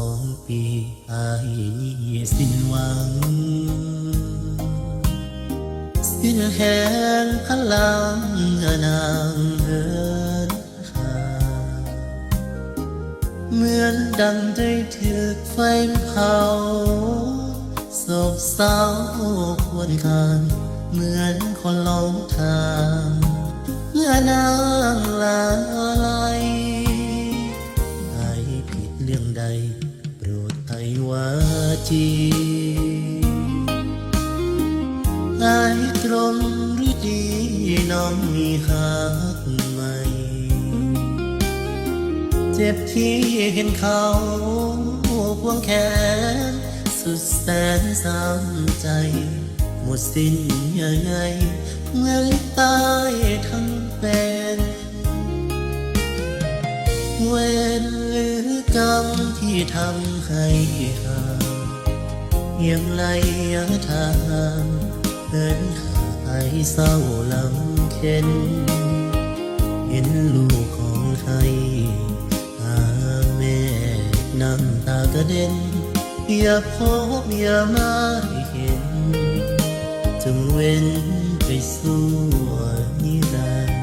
2 ปีอายนี้สิ้นหวังสิ้นแหงพลังนางเหินห่างเหมือนดังได้ถูกไฟเผาโศกเศร้าควรคางเหมือนคนหลงทางเมื่อนางลาไหลอายผิดเรื่องใดโปรดไทยวาจีอายตรงหรือดีน้องมีหักใหม่เจ็บที่เห็นเขาควงแขนสุดแสนซ้ำใจหมดสิ้นยังไงเหมือนตายทั้งเป็นเวรหรือกรรมที่ทำให้ห่างยังไล่ทางเดินหายเศร้าลำเค็นเห็นลูกของใครหาแม่น้ำตากระเด็นอย่าพบอย่ามาเห็นจงเว้นไปสู่นิรันดร์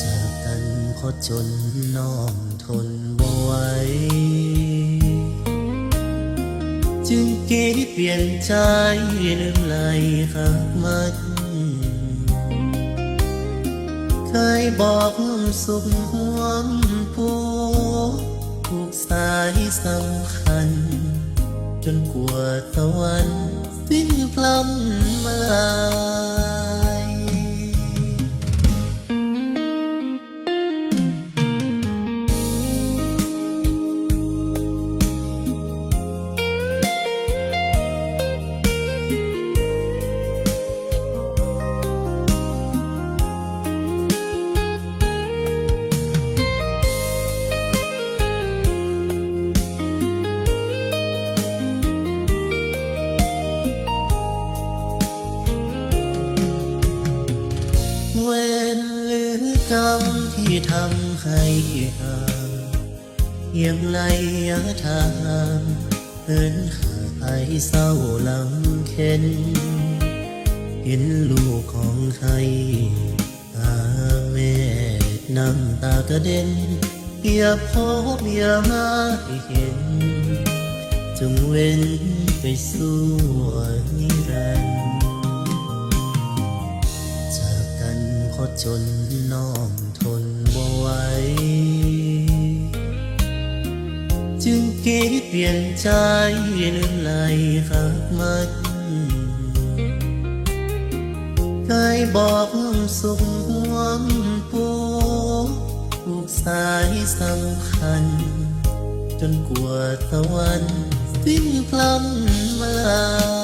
จากกันขอจนน้อมทนบ่ไหวจึงคิดเปลี่ยนใจลืมไหลหักมันเคยบอกสุขห่วงผูกสายสำคัญจนกว่าตะวันสิ้นพลัมมาลายเวรหรือกรรมที่ทำให้ห่างยังไล่ทางเดินหายเศร้าลำเค็นเห็นลูกของใครหาแม่น้ำตากระเด็นอย่าพบอย่ามาเห็นจงเว้นไปสู่นิรันดร์ขอจนน้อมทนบ่ไหวจึงคิดเปลี่ยนใจลืมไหลหักมันเคยบอกสุขห่วงผูกสายสำคัญจนกว่าตะวันสิ้นพลัมมาลา